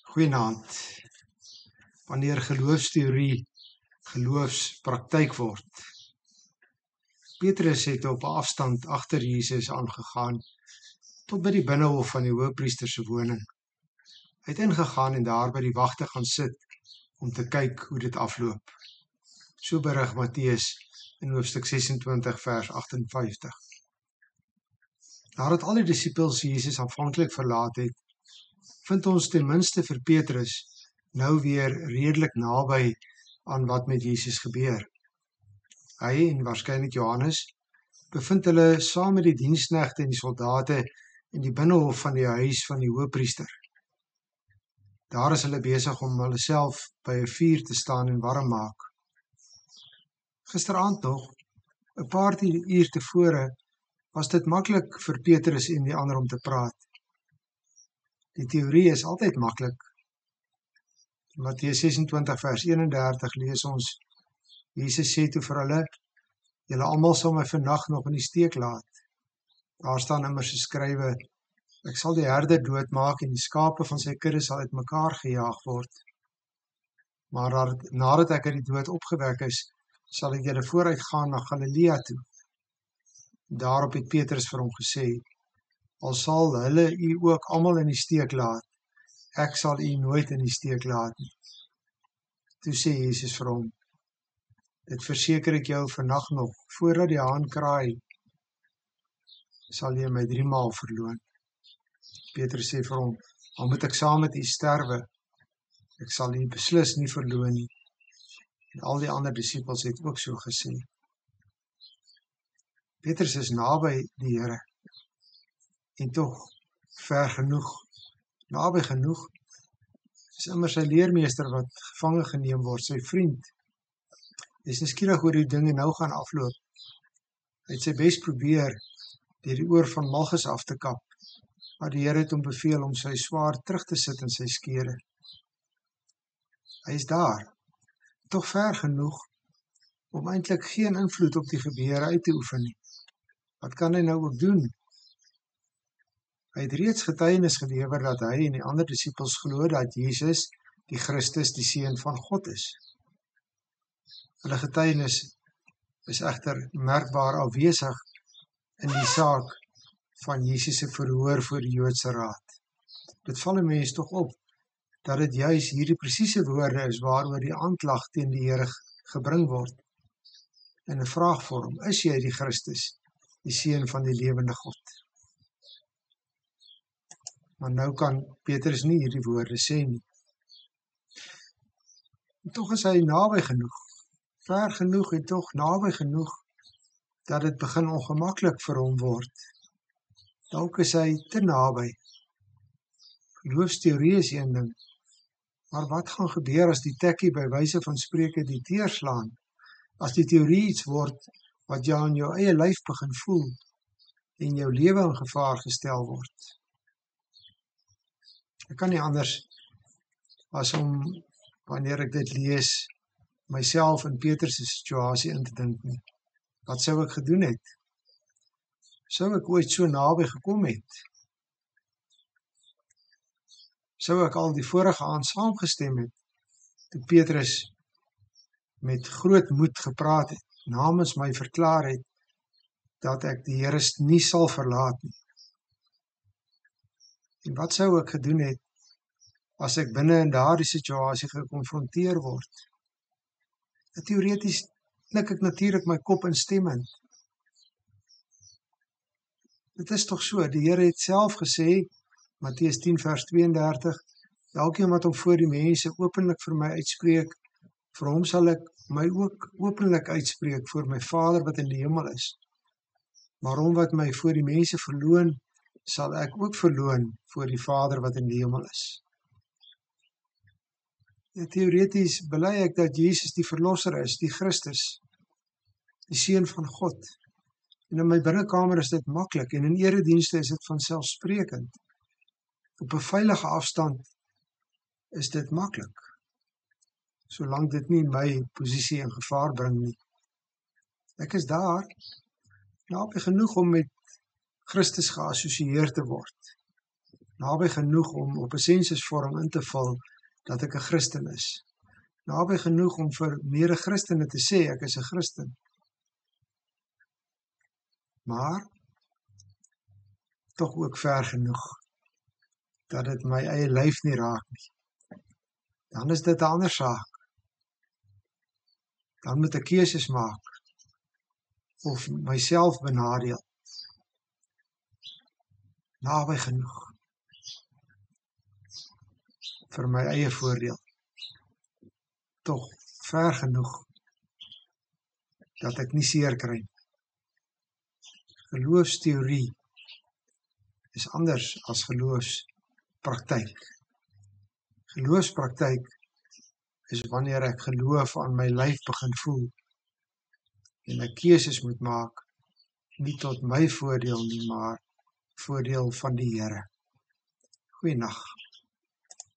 Goeienaand. Wanneer geloofsteorie geloofspraktyk word. Petrus het op afstand agter Jesus aangegaan tot by die binnehof van die hoëpriester se woning. Hy het ingegaan en daar by die wagte gaan sit om te kyk hoe dit afloop. So berig Matteus in hoofstuk 26 vers 58. Nadat al die disippels Jesus aanvanklik verlaat het, vind ons ten minste vir Petrus nou weer redelik naby aan wat met Jesus gebeur. Hy en waarskynlik Johannes bevind hulle saam met die diensknegte en die soldate in die binnehof van die huis van die hoëpriester. Daar is hulle besig om hulle self by 'n vuur te staan en warm maak. Gisteraand nog, 'n paar uur tevore, was dit maklik vir Petrus en die ander om te praat. Die teorie is altyd maklik. In Matteus 26 vers 31 lees ons, Jesus sê toe vir hulle, julle almal sal my vannag nog in die steek laat. Daar staan immers geskrywe, ek sal die herder doodmaak en die skape van sy kudde sal uitmekaar gejaag word. Maar nadat ek uit die dood opgewek is, sal ek julle vooruit gaan na Galilea toe. Daarop het Petrus vir hom gesê, al sal hulle u ook almal in die steek laat, ek sal u nooit in die steek laat nie. Toe sê Jesus vir hom, dit verseker ek jou vannag nog, voordat die haan kraai, sal jy my 3 maal verloon. Petrus sê vir hom, al moet ek saam met u sterwe, ek sal u beslis nie verloon nie. En al die ander disippels het ook so gesê. Petrus is naby die Here, en tog ver genoeg, naby genoeg, is immer sy leermeester wat gevange geneem word, sy vriend. Hy is nuuskierig oor die dinge nou gaan afloop. Hy het sy bes probeer deur die oor van Malchus af te kap, maar die Here het hom beveel om sy swaard terug te sit in sy skede. Hy is daar, tog ver genoeg om eintlik geen invloed op die gebeure uit te oefen nie. Wat kan hy nou ook doen? Hy het reeds getuienis gelewer dat hy en die ander disippels glo dat Jesus, die Christus, die Seun van God is. Hulle getuienis is egter merkbaar afwesig in die saak van Jesus se verhoor voor die Joodse Raad. Dit val 'n mens tog op, dat dit juis hierdie presiese woorde is waaroor die aanklag teen die Here gebring word. In 'n vraagvorm, is jy die Christus, die Seun van die lewende God? Maar nou kan Petrus nie hierdie woorde sê nie. En tog is hy naby genoeg, ver genoeg en tog naby genoeg, dat dit begin ongemaklik vir hom word. Dalk is hy te naby. Geloofsteorie is een ding, maar wat gaan gebeur as die tekkie by wyse van spreuke die teer slaan? As die teorie iets word wat jy aan jou eie lyf begin voel en jou lewe in gevaar gestel word? Ek kan nie anders as om, wanneer ek dit lees, myself in Petrus se situasie in te dink nie. Wat sou ek gedoen het? Sou ek ooit so naby gekom het? Sou ek al die vorige aand saamgestem het, toe Petrus met groot moed gepraat het, namens my verklaar het, dat ek die Here nie sal verlaat nie. En wat sou ek gedoen het, as ek binne in daardie situasie gekonfronteer word? Teoreties knik ek natuurlik my kop instemmend. Dit is tog so, die Here het self gesê, Matteus 10 vers 32, elkeen wat hom voor die mense openlik vir my uitspreek, vir hom sal ek my ook openlik uitspreek voor my Vader wat in die hemel is. Maar hom wat my voor die mense verloon, sal ek ook verloon voor die Vader wat in die hemel is. Teoreties bely ek dat Jesus die Verlosser is, die Christus, die Seun van God. En in my binnekamer is dit maklik, en in eredienste is dit vanselfsprekend. Op 'n veilige afstand is dit maklik, solank dit nie my posisie in gevaar bring nie. Ek is daar, naby genoeg om met Christus geassosieer te word. Naby genoeg om op 'n sensusvorm in te vul dat ek 'n Christen is. Naby genoeg om vir mede-Christene te sê ek is 'n Christen. Maar tog ook ver genoeg dat dit my eie lyf nie raak nie. Dan is dit 'n ander saak. Dan moet ek keuses maak of myself benadeel. Naby genoeg vir my eie voordeel. Tog ver genoeg dat ek nie seer kry nie. Geloofsteorie is anders as geloofspraktyk. Geloofspraktyk is wanneer ek geloof aan my lyf begin voel en ek keuses moet maak, nie tot my voordeel nie, maar voordeel van die Here. Goeienaand.